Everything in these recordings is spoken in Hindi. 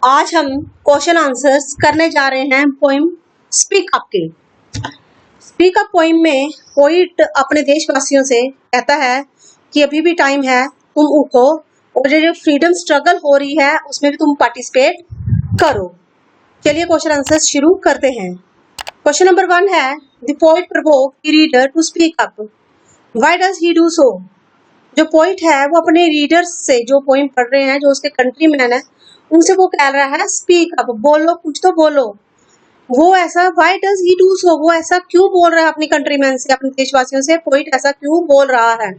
आज हम क्वेश्चन आंसर्स करने जा रहे हैं पोइम स्पीक अप के। स्पीक अप पोइम में पोइट अपने देशवासियों से कहता है कि अभी भी टाइम है, तुम उठो और जो फ्रीडम स्ट्रगल हो रही है उसमें भी तुम पार्टिसिपेट करो। चलिए क्वेश्चन आंसर्स शुरू करते हैं। क्वेश्चन नंबर 1 है, the poet provoke the reader to speak up, why does he do so. जो पोइट है वो अपने रीडर्स से, जो पोइम पढ़ रहे हैं, जो उसके कंट्रीमैन है, उनसे वो कह रहा है स्पीक अप, बोलो, कुछ तो बोलो। वो ऐसा व्हाई डज ही डू सो, वो ऐसा क्यों बोल रहा है अपनी कंट्रीमैन से, अपने देशवासियों से, पोइट ऐसा क्यों बोल रहा है।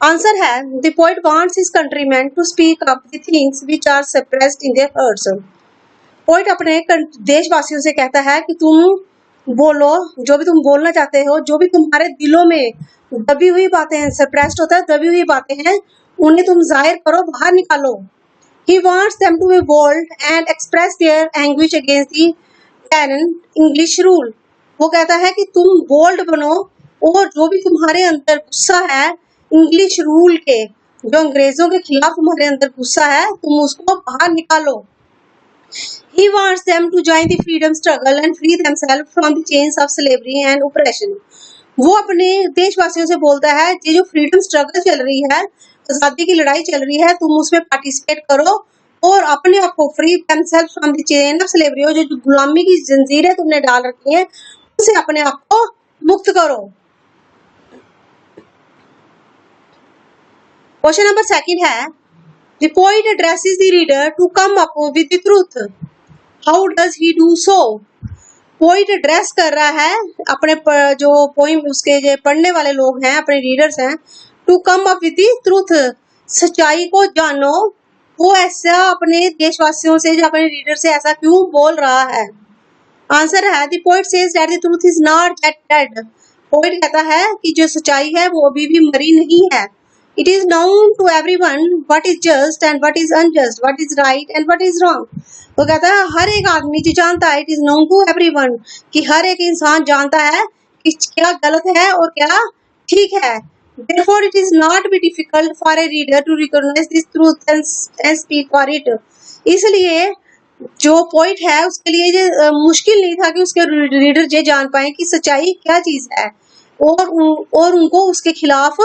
आंसर है, the poet wants his countryman to speak up the things which are suppressed in their hearts. Poet अपने देशवासियों से कहता है कि तुम बोलो, जो भी तुम बोलना चाहते हो, जो भी तुम्हारे दिलों में दबी हुई बातें हैं, सप्रेस्ड होता है, दबी हुई बातें हैं, उन्हें तुम जाहिर करो, बाहर निकालो। He wants them to be bold and express their anguish against the canon English rule. वो कहता है कि तुम बोल्ड बनो और जो भी तुम्हारे अंदर गुस्सा है इंग्लिश रूल के, जो अंग्रेजों के खिलाफ तुम्हारे अंदर गुस्सा है, तुम उसको बाहर निकालो। He wants them to join the freedom struggle and free themselves from the chains of slavery and oppression. वो अपने देशवासियों से बोलता है, ये जो फ्रीडम स्ट्रगल चल रही है, आजादी की लड़ाई चल रही है, तुम उसमें पार्टिसिपेट करो और अपने आप को free themselves from the chain of slavery, जो गुलामी की जंजीरें तुमने डाल रखी है, उनसे अपने आप को मुक्त करो। क्वेश्चन नंबर 2 है, the poet addresses the reader to come up with the truth. How does he do so? Poet address कर रहा है अपने जो पोइम उसके जो पढ़ने वाले लोग हैं, अपने रीडर्स हैं, to come up with the truth, सच्चाई को जानो। वो ऐसा अपने देशवासियों से, जो अपने रीडर से ऐसा क्यों बोल रहा है। आंसर है, the poet says that the truth is not yet dead. Poet कहता है कि जो सच्चाई है वो अभी भी मरी नहीं है। It is known to everyone what is just and what is unjust, what is right and what is wrong. वो कहता है हर एक आदमी जो जानता है, it is known to everyone, कि हर एक इंसान जानता है कि क्या गलत है और क्या ठीक है। Therefore, it is not be difficult for a reader to recognize this truth and speak for it. इसलिए जो पोइट है उसके लिए ये मुश्किल नहीं था कि उसके रीडर ये जान पाए कि सच्चाई क्या चीज है और उनको उसके खिलाफ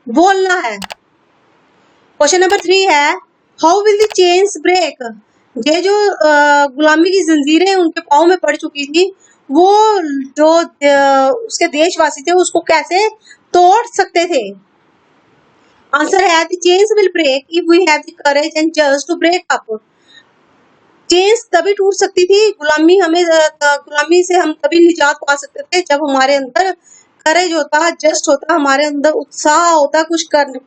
बोलना है। क्वेश्चन नंबर 3 है, how will the chains break. ये जो गुलामी की जंजीरें उनके पाँव में पड़ चुकी थी, वो जो उसके देशवासी थे उसको कैसे तोड़ सकते थे। आंसर है, the chains will break if we have the courage and just to break up. Chains तभी टूट सकती थी, गुलामी से हम तभी निजात पा सकते थे जब हमारे अंदर करेज होता, जस्ट होता, हमारे अंदर उत्साह होता, कुछ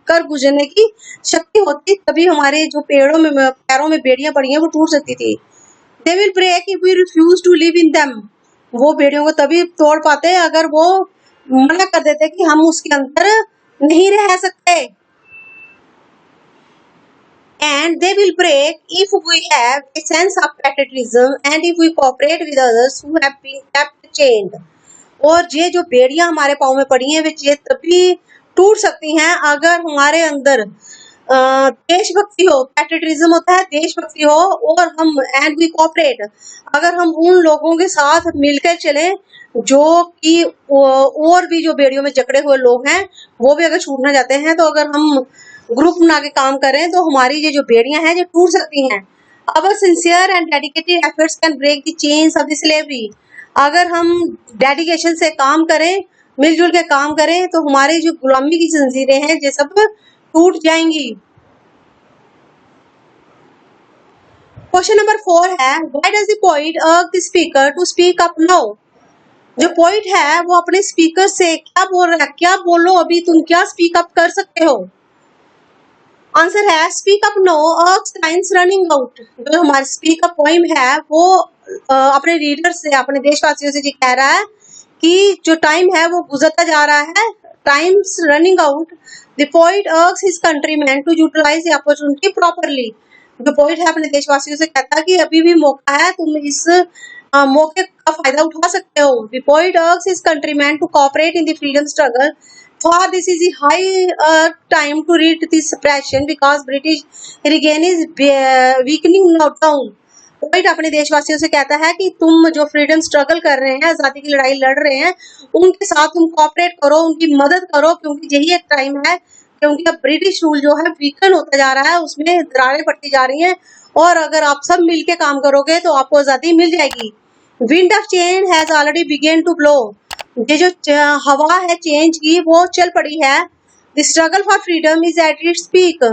कर गुजरने की शक्ति होती, तभी हमारे जो पैरों में बेड़ियां पड़ी हैं वो टूट सकती थी। They will break if we refuse to live in them. वो बेड़ियों को तभी तोड़ पाते अगर वो मना कर देते कि हम उसके अंदर नहीं रह सकते। And they will break if we have a sense of patriotism and if we cooperate with others who have been kept chained. और ये जो बेड़ियां हमारे पाँव में पड़ी हैं, ये तभी टूट सकती हैं अगर हमारे अंदर देशभक्ति हो, पैट्रियटिज्म होता है, देशभक्ति हो, और हम एंड वी कोऑपरेट, अगर हम उन लोगों के साथ मिलकर चलें जो कि और भी जो बेड़ियों में जकड़े हुए लोग हैं वो भी अगर छूटना चाहते हैं, तो अगर हम ग्रुप बना के काम करें तो हमारी ये जो बेड़ियां हैं ये टूट सकती हैं। Our sincere and dedicated efforts can break the chains of the slavery. अगर हम डेडिकेशन से काम करें, मिलजुल के काम करें, तो हमारी जो गुलामी की जंजीरें हैं ये सब टूट जाएंगी। क्वेश्चन नंबर 4 है, why does the poet urge the speaker to speak up now. जो पोइट है वो अपने स्पीकर से क्या बोल रहा है, क्या बोलो, अभी तुम क्या स्पीक अप कर सकते हो। आंसर है, स्पीक अप नो अर्ज टाइम्स रनिंग आउट। जो हमारा स्पीक अप पोइम है वो अपने रीडर से, अपने देशवासियों से जी कह रहा है कि जो टाइम है वो गुजरता जा रहा है, time's running out. The poet urge his countryman to utilize the opportunity properly. जो पोइट है अपने देशवासियों से कहता है कि अभी भी मौका है, तुम इस मौके का फायदा उठा सकते हो। The poet urge his countryman to cooperate in the freedom struggle, for this is a high time to read this suppression because British regain is weakening now down. Poet अपने देशवासियों से कहता है कि तुम जो फ्रीडम स्ट्रगल कर रहे हैं, आजादी की लड़ाई लड़ रहे हैं, उनके साथ तुम कोऑपरेट करो, उनकी मदद करो, क्योंकि यही एक टाइम है, क्योंकि अब ब्रिटिश रूल जो है वीकन होता जा रहा है, उसमें दरारें पड़ती जा रही हैं, और अगर आप सब मिलके काम करोगे तो आपको आजादी मिल जाएगी। Wind of change has already begin to blow, ये जो हवा है चेंज की वो चल पड़ी है। The struggle for freedom is at its peak,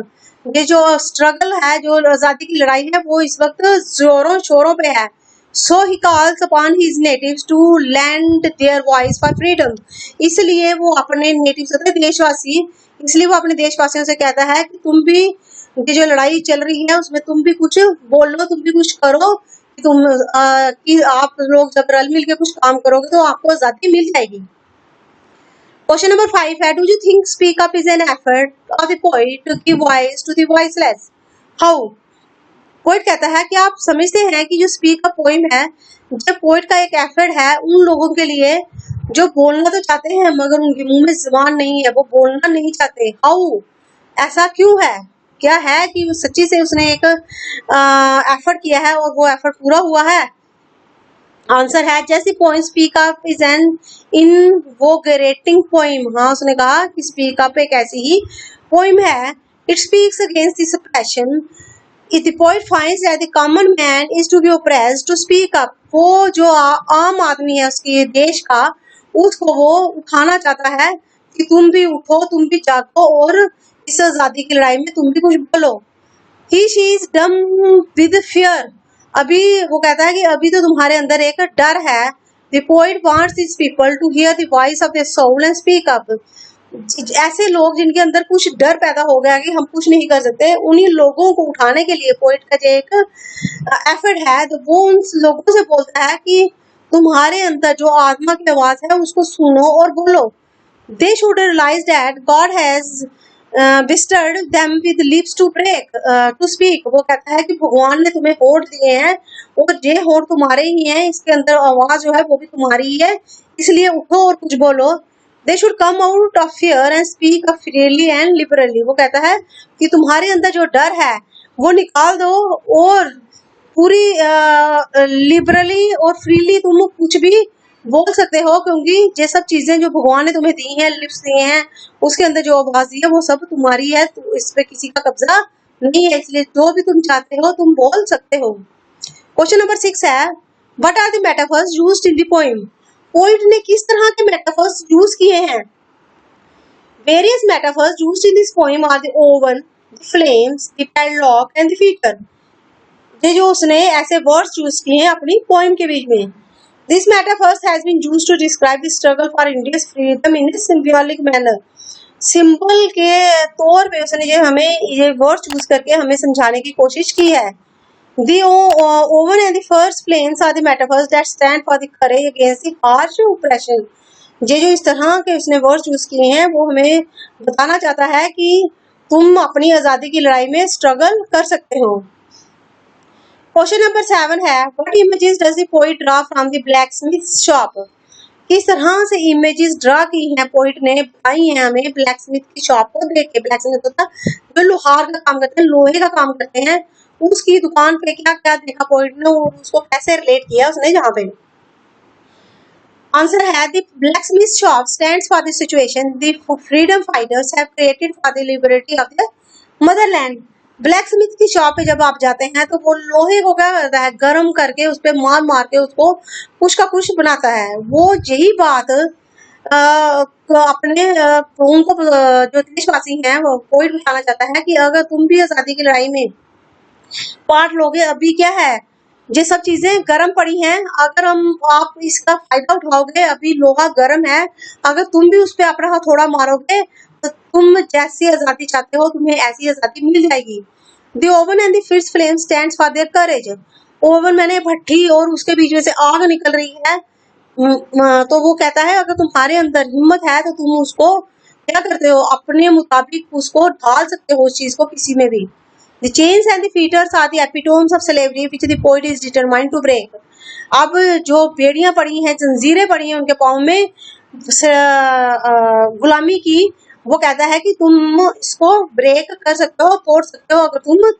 ये जो स्ट्रगल है, जो आजादी की लड़ाई है, वो इस वक्त जोरों शोरों पे है। So he calls upon his natives to land their voice for freedom, इसलिए वो अपने नेटिव्स होते हैं देशवासी, इसलिए वो अपने देशवासियों से कहता है कि तुम भी ये जो लड़ाई चल रही है उसमें तुम भी कुछ बोलो, तुम भी कुछ करो, कि कि आप लोग जब रल मिल के कुछ काम करोगे तो आपको आजादी मिल जाएगी। क्वेश्चन नंबर 5 है, do you think speak up is an effort of the poet to give voice to the voiceless? How? Poet कहता है कि आप समझते हैं कि जो स्पीक अप पोइम है, जब पोएट का एक एफर्ट है उन लोगों के लिए जो बोलना तो चाहते हैं मगर उनके मुंह में जुबान नहीं है, वो बोलना नहीं चाहते। हाउ? ऐसा क्यों है? क्या है कि वो सच्ची से उसने एक एफर्ट किया है और वो एफर्ट पूरा हुआ है? आंसर है, जैसी poem speak up is an invigorating poem. हाँ, उसने कहा कि स्पीक अप एक ऐसी ही पोइम है। It speaks against this oppression. If the poet finds that the common man is to be oppressed, to speak up, वो जो आम आदमी है उसके देश का, उसको वो उठाना चाहता है कि तुम भी उठो, तुम भी जागो और इस आजादी की लड़ाई में तुम भी कुछ बोलो। He she is dumb with fear, अभी वो कहता है कि अभी तो तुम्हारे अंदर एक डर है। The poet wants these people to hear the voice of their soul and speak up. ऐसे लोग जिनके अंदर कुछ डर पैदा हो गया कि हम कुछ नहीं कर सकते, उन्हीं लोगों को उठाने के लिए पोइट का जो एक एफर्ट है, तो वो उन लोगों से बोलता है कि तुम्हारे अंदर जो आत्मा की आवाज है उसको सुनो और बोलो। They should realise that God has bestowed them with lips to break to speak, वो कहता है कि भगवान ने तुम्हें होठ दिए हैं और ये होठ तुम्हारे ही हैं, इसके अंदर आवाज जो है वो भी तुम्हारी ही है, इसलिए उठो और कुछ बोलो। They should come out of fear and speak up freely and liberally, वो कहता है कि तुम्हारे अंदर जो डर है वो निकाल दो और पूरी लिबरली और फ्रीली तुम कुछ भी बोल सकते हो, क्योंकि ये सब चीजें जो भगवान ने तुम्हें दी हैं, लिप्स दिए हैं, उसके अंदर जो आवाज दी है वो सब तुम्हारी है, तो इस पे किसी का कब्जा नहीं है, इसलिए जो भी तुम चाहते हो तुम बोल सकते हो। क्वेश्चन नंबर 6 है, what are the metaphors used in the poem? Poet ने किस तरह के मेटाफर्स यूज किए हैं? Various metaphors used in this poem are the oven, the flames, the padlock and the fetter. ये जो उसने ऐसे वर्ड्स यूज किए हैं अपनी पोएम के बीच में। This metaphors has been used to describe the struggle for India's freedom in a symbolic manner. Symbol के तौर पे उसने ये वर्ड्स यूज करके हमें समझाने की कोशिश की है। The oven and the first flames are the metaphors that stand for the courage against the harsh oppression. ये जो इस तरह के उसने वर्ड्स यूज किए हैं वो हमें बताना चाहता है कि तुम अपनी आजादी की लड़ाई में स्ट्रगल कर सकते हो। क्वेश्चन नंबर 7 है, what images does the poet draw from the blacksmith shop? किस तरह से इमेजेस ड्रा की हैं पोएट ने, बताई हैं हमें ब्लैकस्मिथ की शॉप को देख के। ब्लैकस्मिथ होता है जो लोहार का काम करते हैं, लोहे का काम करते हैं, उसकी दुकान पे क्या क्या देखा पोइट ने, उसको कैसे रिलेट किया उसने जहाँ पे। आंसर है, the blacksmith shop stands for the situation the freedom fighters have created for the liberty of the Motherland. Blacksmith की शॉप पे जब आप जाते हैं तो वो लोहे को क्या करता है, गर्म करके उस पे मार मार के उसको कुछ का कुछ बनाता है। वो यही बात अपने उनको जो देशवासी हैं वो पोइट बताना चाहता है कि अगर तुम भी आजादी की लड़ाई में पार्ट लोगे, अभी क्या है ये सब चीजें गर्म पड़ी हैं, अगर आप इसका फायदा उठाओगे, अभी लोहा गर्म है, अगर तुम भी उस पर अपना हथौड़ा मारोगे तो तुम जैसी आजादी चाहते हो तुम्हें ऐसी आजादी मिल जाएगी। The oven and the first flame stands for their courage. Oven मैंने भट्टी और उसके बीच में से आग निकल रही है, तो वो कहता है अगर तुम्हारे अंदर हिम्मत है तो तुम उसको क्या करते हो, अपने मुताबिक उसको ढाल सकते हो उस चीज को किसी में भी। The chains and the fetters are the epitomes of slavery which the poet is determined to break. अब जो बेड़ियां पड़ी हैं, जंजीरें पड़ी हैं उनके पाँव में गुलामी की, वो कहता है कि तुम इसको ब्रेक कर सकते हो, तोड़ सकते हो अगर तुम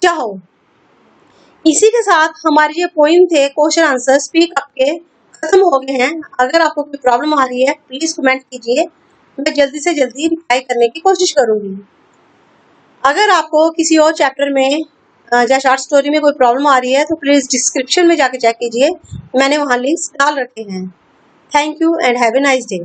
चाहो। इसी के साथ हमारे जो पोइम थे क्वेश्चन आंसर स्पीक अप के खत्म हो गए हैं। अगर आपको कोई प्रॉब्लम आ रही है प्लीज कमेंट कीजिए, मैं जल्दी से जल्दी रिप्लाई करने की कोशिश करूंगी। अगर आपको किसी और चैप्टर में या शॉर्ट स्टोरी में कोई प्रॉब्लम आ रही है तो प्लीज डिस्क्रिप्शन में जाके चेक कीजिए, मैंने वहाँ लिंक्स डाल रखे हैं। Thank you and have a nice day.